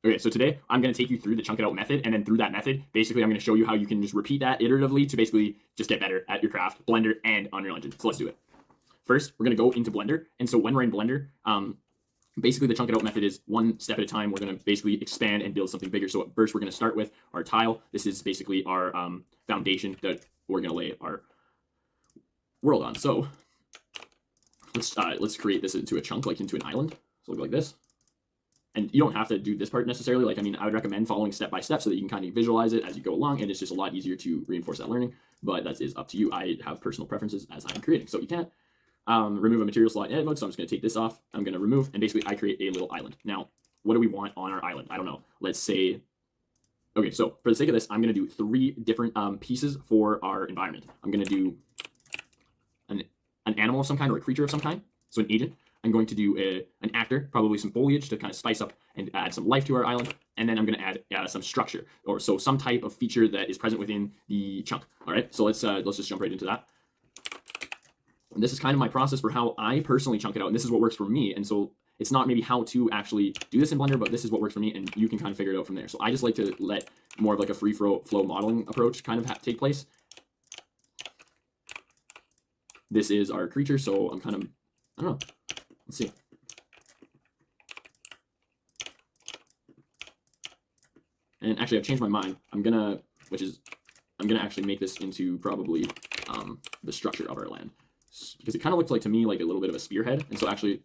Okay, so today I'm going to take you through the chunk it out method, and then through that method, basically I'm going to show you how you can just repeat that iteratively to basically just get better at your craft, Blender, and Unreal Engine. So let's do it. First, we're going to go into Blender, and so when we're in Blender, basically the chunk it out method is one step at a time. We're going to basically expand and build something bigger. So first, we're going to start with our tile. This is basically our foundation that we're going to lay our world on. So let's create this into a chunk, like into an island. So look like this. And you don't have to do this part necessarily. Like, I mean, I would recommend following step by step so that you can kind of visualize it as you go along, and it's just a lot easier to reinforce that learning. But that is up to you. I have personal preferences as I'm creating. So you can't remove a material slot in edit mode. So I'm just going to take this off. I'm going to remove, and basically I create a little island. Now, what do we want on our island? I don't know. Let's say, okay, so for the sake of this, I'm going to do 3 different pieces for our environment. I'm going to do an animal of some kind or a creature of some kind. So an agent. I'm going to do an actor, probably some foliage to kind of spice up and add some life to our island. And then I'm going to add some structure, or so some type of feature that is present within the chunk. All right, so let's just jump right into that. And this is kind of my process for how I personally chunk it out, and this is what works for me. And so it's not maybe how to actually do this in Blender, but this is what works for me, and you can kind of figure it out from there. So I just like to let more of like a free flow modeling approach kind of take place. This is our creature, so I'm kind of, I don't know. Let's see. And actually, I've changed my mind. I'm gonna actually make this into probably the structure of our land, because it kind of looks like to me like a little bit of a spearhead. And so actually,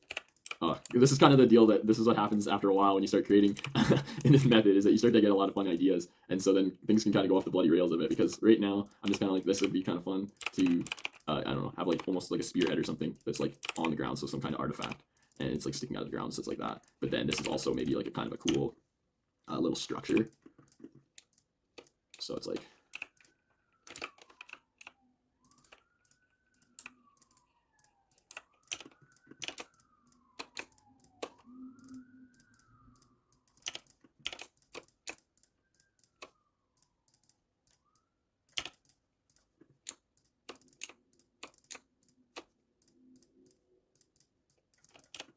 this is kind of the deal, that this is what happens after a while when you start creating in this method, is that you start to get a lot of fun ideas, and so then things can kind of go off the bloody rails a bit. Because right now I'm just kind of like, this would be kind of fun to I don't know, have like almost like a spearhead or something that's like on the ground, so some kind of artifact, and it's like sticking out of the ground, so it's like that. But then this is also maybe like a kind of a cool little structure. So it's like,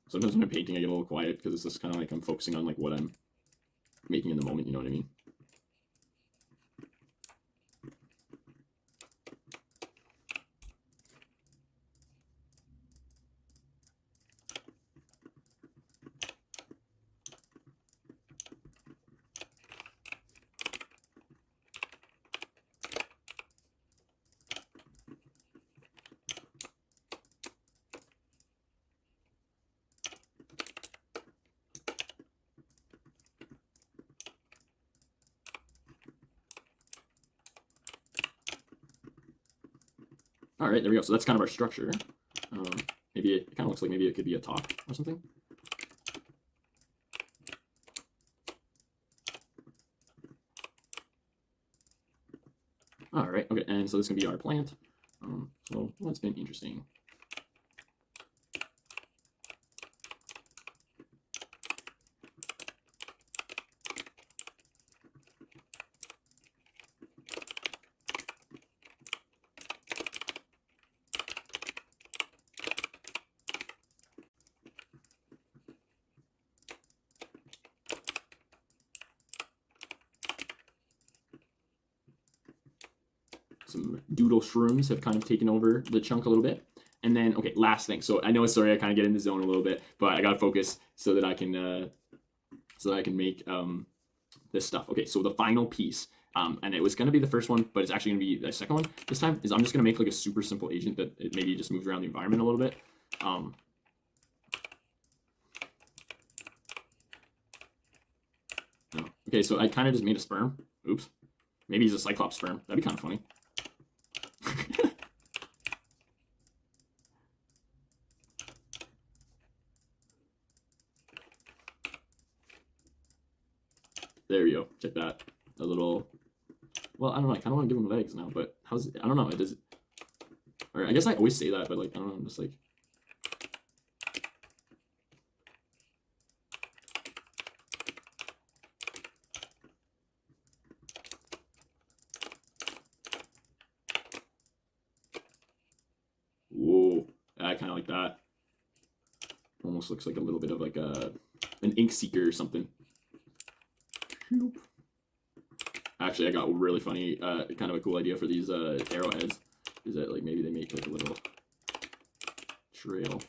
sometimes when I'm painting, I get a little quiet because it's just kind of like I'm focusing on like what I'm making in the moment, you know what I mean? All right, there we go. So that's kind of our structure. Maybe it kind of looks like maybe it could be a top or something. All right, okay, and so this is gonna be our plant. So what's been interesting? Some doodle shrooms have kind of taken over the chunk a little bit. And then, okay, last thing. So I know, sorry, I kind of get in the zone a little bit, but I gotta focus so that I can make this stuff. Okay, so the final piece, and it was gonna be the first one, but it's actually gonna be the second one this time. Is I'm just gonna make like a super simple agent that it maybe just moves around the environment a little bit. No. Okay, so I kind of just made a sperm. Oops. Maybe he's a Cyclops sperm. That'd be kind of funny. There you go. Check that. A little. Well, I don't know. I kind of want to give him legs now, but how's it? I don't know. It does. Or I guess I always say that, but like I don't know. I'm just like. Whoa, I kind of like that. Almost looks like a little bit of like an ink seeker or something. Actually, I got a really funny, kind of a cool idea for these arrowheads. Is that like maybe they make like a little trail.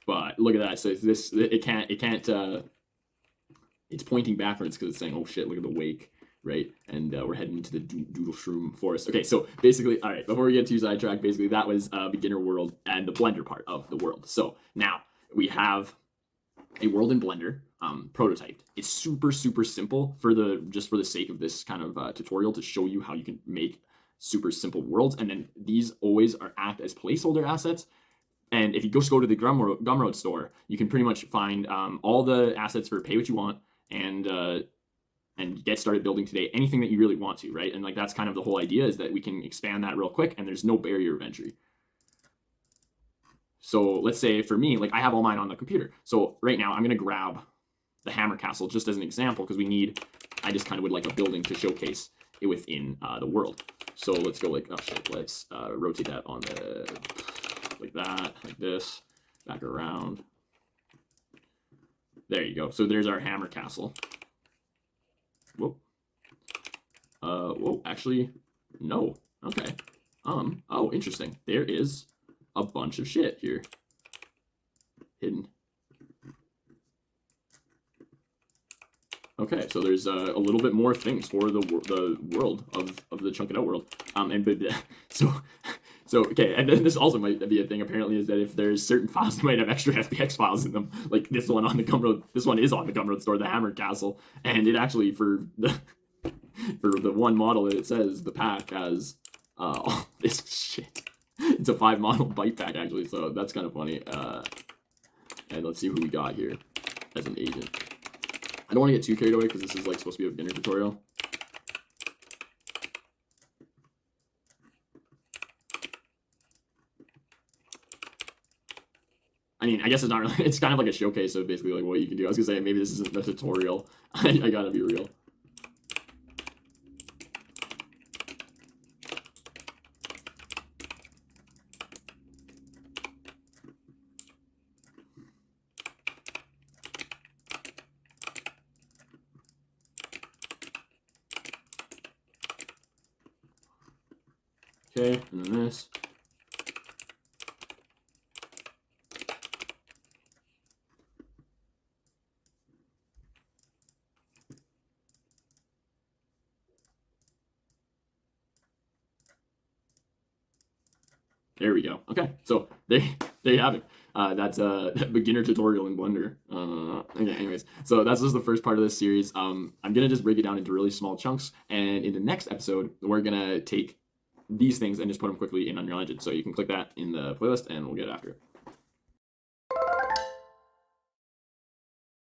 But look at that. So this, it can't, it's pointing backwards because it's saying, oh shit, look at the wake, right? And we're heading into the Doodleshroom Forest. Okay, so basically, all right, before we get too sidetracked, basically that was beginner world and the Blender part of the world. So now we have a world in Blender prototyped. It's super, super simple for just for the sake of this kind of tutorial to show you how you can make super simple worlds. And then these always act as placeholder assets. And if you just go to the Gumroad store, you can pretty much find all the assets for pay what you want and get started building today, anything that you really want to, right? And like that's kind of the whole idea, is that we can expand that real quick and there's no barrier of entry. So let's say for me, like I have all mine on the computer. So right now I'm going to grab the Hammer Castle just as an example because I just kind of would like a building to showcase it within the world. So let's go like, oh shit, let's rotate that on like that, like this, back around. There you go. So there's our Hammer Castle. Whoa. Whoa, actually, no. Okay. Oh, interesting. There is a bunch of shit here hidden. Okay, so there's a little bit more things for the world of the Chunk It Out world. So okay, and then this also might be a thing apparently, is that if there's certain files that might have extra FBX files in them, like this one on the Gumroad, this one is on the Gumroad store, the Hammer Castle, and it actually for the one model that it says the pack has all this shit. It's a 5 model bite pack actually, so that's kind of funny. And let's see who we got here as an agent. I don't want to get too carried away because this is like supposed to be a beginner tutorial. I mean, I guess it's not really, it's kind of like a showcase of basically like what you can do. I was gonna say maybe this isn't a tutorial. I gotta be real. Okay, and then this. There we go. Okay, so there you have it. That's a beginner tutorial in Blender. Okay, anyways, so that's just the first part of this series. I'm gonna just break it down into really small chunks, and in the next episode, we're gonna take these things and just put them quickly in Unreal Engine. So you can click that in the playlist, and we'll get after it.